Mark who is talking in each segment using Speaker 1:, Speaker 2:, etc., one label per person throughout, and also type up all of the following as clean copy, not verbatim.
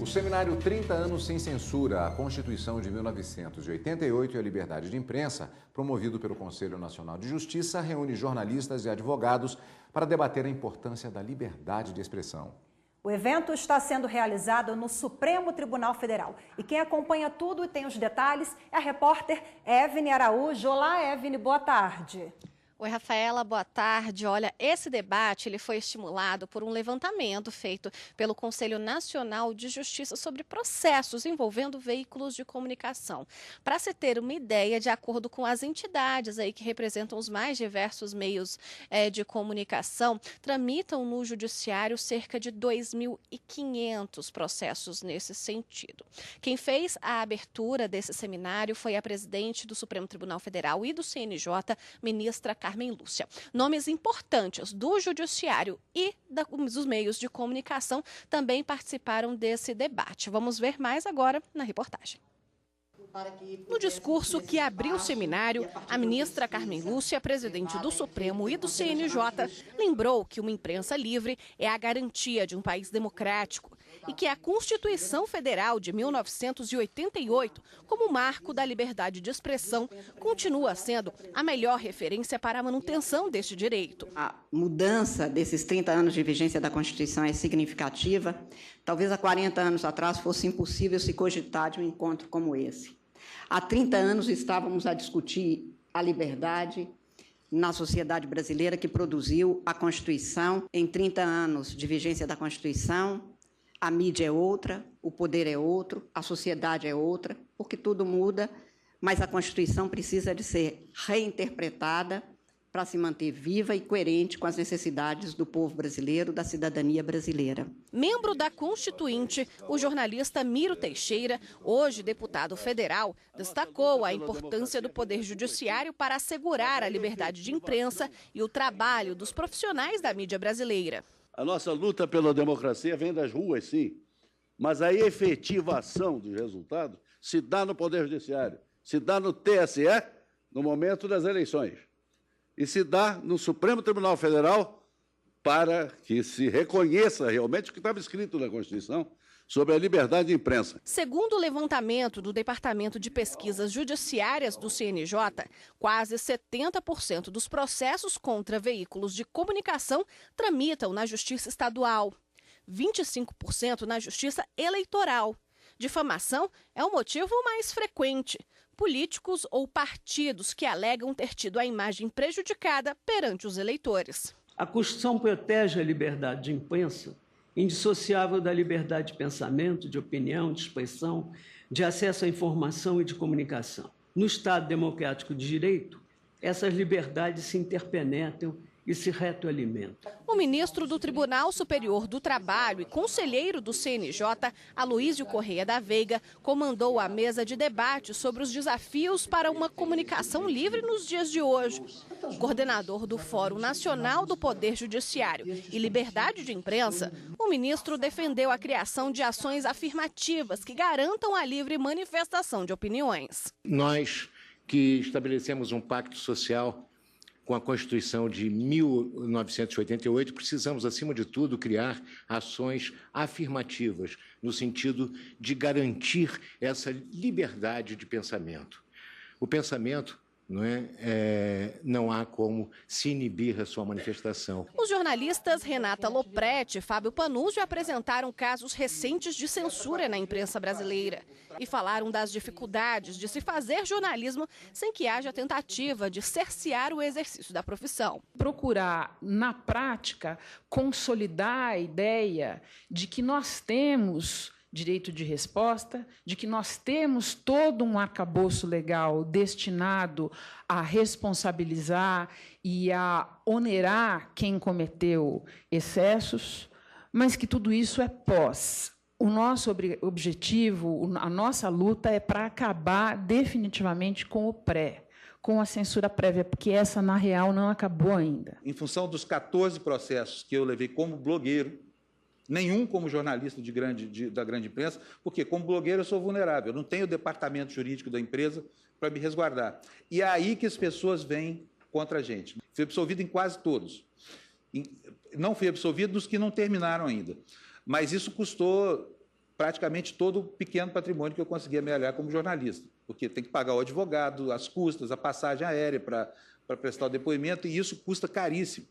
Speaker 1: O seminário 30 anos sem censura, a Constituição de 1988 e a liberdade de imprensa, promovido pelo Conselho Nacional de Justiça, reúne jornalistas e advogados para debater a importância da liberdade de expressão.
Speaker 2: O evento está sendo realizado no Supremo Tribunal Federal. E quem acompanha tudo e tem os detalhes é a repórter Evne Araújo. Olá, Evne, boa tarde.
Speaker 3: Oi, Rafaela, boa tarde. Olha, esse debate ele foi estimulado por um levantamento feito pelo Conselho Nacional de Justiça sobre processos envolvendo veículos de comunicação. Para se ter uma ideia, de acordo com as entidades aí que representam os mais diversos meios de comunicação, tramitam no judiciário cerca de 2.500 processos nesse sentido. Quem fez a abertura desse seminário foi a presidente do Supremo Tribunal Federal e do CNJ, ministra Carmen Lúcia. Nomes importantes do judiciário e dos meios de comunicação também participaram desse debate. Vamos ver mais agora na reportagem. No discurso que abriu o seminário, a ministra Carmen Lúcia, presidente do Supremo e do CNJ, lembrou que uma imprensa livre é a garantia de um país democrático e que a Constituição Federal de 1988, como marco da liberdade de expressão, continua sendo a melhor referência para a manutenção deste direito.
Speaker 4: A mudança desses 30 anos de vigência da Constituição é significativa. Talvez há 40 anos atrás fosse impossível se cogitar de um encontro como esse. Há 30 anos estávamos a discutir a liberdade na sociedade brasileira que produziu a Constituição. Em 30 anos de vigência da Constituição, a mídia é outra, o poder é outro, a sociedade é outra, porque tudo muda, mas a Constituição precisa de ser reinterpretada para se manter viva e coerente com as necessidades do povo brasileiro, da cidadania brasileira.
Speaker 3: Membro da Constituinte, o jornalista Miro Teixeira, hoje deputado federal, destacou a importância do Poder Judiciário para assegurar a liberdade de imprensa e o trabalho dos profissionais da mídia brasileira.
Speaker 5: A nossa luta pela democracia vem das ruas, sim, mas a efetivação dos resultados se dá no Poder Judiciário, se dá no TSE no momento das eleições e se dá no Supremo Tribunal Federal para que se reconheça realmente o que estava escrito na Constituição sobre a liberdade de imprensa.
Speaker 3: Segundo o levantamento do Departamento de Pesquisas Judiciárias do CNJ, quase 70% dos processos contra veículos de comunicação tramitam na Justiça Estadual, 25% na Justiça Eleitoral. Difamação é o motivo mais frequente. Políticos ou partidos que alegam ter tido a imagem prejudicada perante os eleitores.
Speaker 6: A Constituição protege a liberdade de imprensa, indissociável da liberdade de pensamento, de opinião, de expressão, de acesso à informação e de comunicação. No Estado democrático de direito, essas liberdades se interpenetram e se retroalimentam.
Speaker 3: O ministro do Tribunal Superior do Trabalho e conselheiro do CNJ, Aloísio Correia da Veiga, comandou a mesa de debate sobre os desafios para uma comunicação livre nos dias de hoje. Coordenador do Fórum Nacional do Poder Judiciário e Liberdade de Imprensa, o ministro defendeu a criação de ações afirmativas que garantam a livre manifestação de opiniões.
Speaker 7: Nós que estabelecemos um pacto social com a Constituição de 1988, precisamos, acima de tudo, criar ações afirmativas, no sentido de garantir essa liberdade de pensamento. O pensamento não há como se inibir a sua manifestação.
Speaker 3: Os jornalistas Renata Lopretti e Fábio Panunzio apresentaram casos recentes de censura na imprensa brasileira e falaram das dificuldades de se fazer jornalismo sem que haja tentativa de cercear o exercício da profissão.
Speaker 8: Procurar, na prática, consolidar a ideia de que nós temos direito de resposta, de que nós temos todo um arcabouço legal destinado a responsabilizar e a onerar quem cometeu excessos, mas que tudo isso é pós. O nosso objetivo, a nossa luta é para acabar definitivamente com o pré, com a censura prévia, porque essa, na real, não acabou ainda.
Speaker 9: Em função dos 14 processos que eu levei como blogueiro, nenhum como jornalista da grande imprensa, porque como blogueiro eu sou vulnerável, eu não tenho o departamento jurídico da empresa para me resguardar. E é aí que as pessoas vêm contra a gente. Fui absolvido em quase todos. Não fui absolvido dos que não terminaram ainda. Mas isso custou praticamente todo o pequeno patrimônio que eu consegui amealhar como jornalista, porque tem que pagar o advogado, as custas, a passagem aérea para prestar o depoimento, e isso custa caríssimo.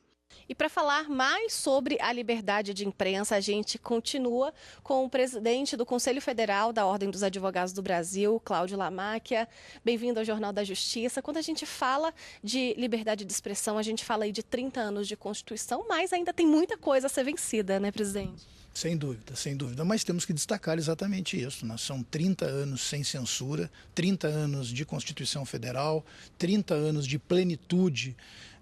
Speaker 3: E para falar mais sobre a liberdade de imprensa, a gente continua com o presidente do Conselho Federal da Ordem dos Advogados do Brasil, Cláudio Lamáquia. Bem-vindo ao Jornal da Justiça. Quando a gente fala de liberdade de expressão, a gente fala aí de 30 anos de Constituição, mas ainda tem muita coisa a ser vencida, né, presidente?
Speaker 10: Sem dúvida, mas temos que destacar exatamente isso, né? São 30 anos sem censura, 30 anos de Constituição Federal, 30 anos de plenitude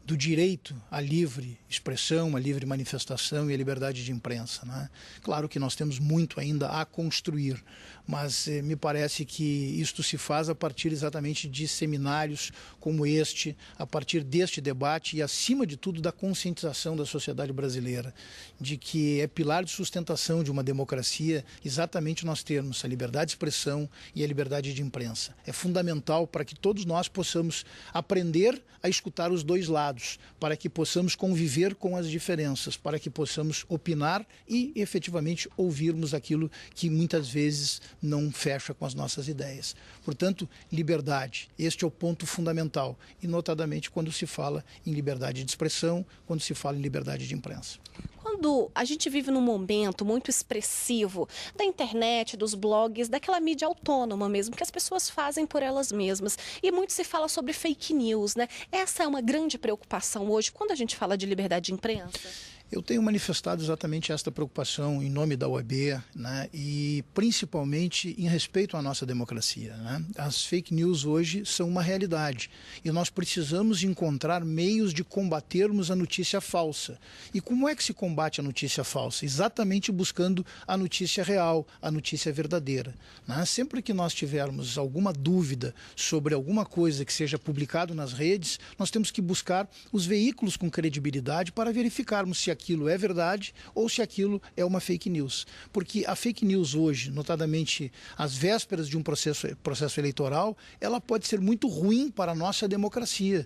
Speaker 10: do direito à livre expressão, à livre manifestação e à liberdade de imprensa, né? Claro que nós temos muito ainda a construir, mas me parece que isto se faz a partir exatamente de seminários como este, a partir deste debate e, acima de tudo, da conscientização da sociedade brasileira, de que é pilar de sustentação de uma democracia exatamente nós termos a liberdade de expressão e a liberdade de imprensa. É fundamental para que todos nós possamos aprender a escutar os dois lados, para que possamos conviver com as diferenças, para que possamos opinar e efetivamente ouvirmos aquilo que muitas vezes não fecha com as nossas ideias. Portanto, liberdade, este é o ponto fundamental, e notadamente quando se fala em liberdade de expressão, quando se fala em liberdade de imprensa.
Speaker 3: Quando a gente vive num momento muito expressivo da internet, dos blogs, daquela mídia autônoma mesmo, que as pessoas fazem por elas mesmas, e muito se fala sobre fake news, né? Essa é uma grande preocupação hoje, quando a gente fala de liberdade de imprensa.
Speaker 10: Eu tenho manifestado exatamente esta preocupação em nome da OAB, né, e principalmente em respeito à nossa democracia, né? As fake news hoje são uma realidade e nós precisamos encontrar meios de combatermos a notícia falsa. E como é que se combate a notícia falsa? Exatamente buscando a notícia real, a notícia verdadeira, né? Sempre que nós tivermos alguma dúvida sobre alguma coisa que seja publicado nas redes, nós temos que buscar os veículos com credibilidade para verificarmos se aquilo é verdade ou se aquilo é uma fake news. Porque a fake news hoje, notadamente às vésperas de um processo eleitoral, ela pode ser muito ruim para a nossa democracia.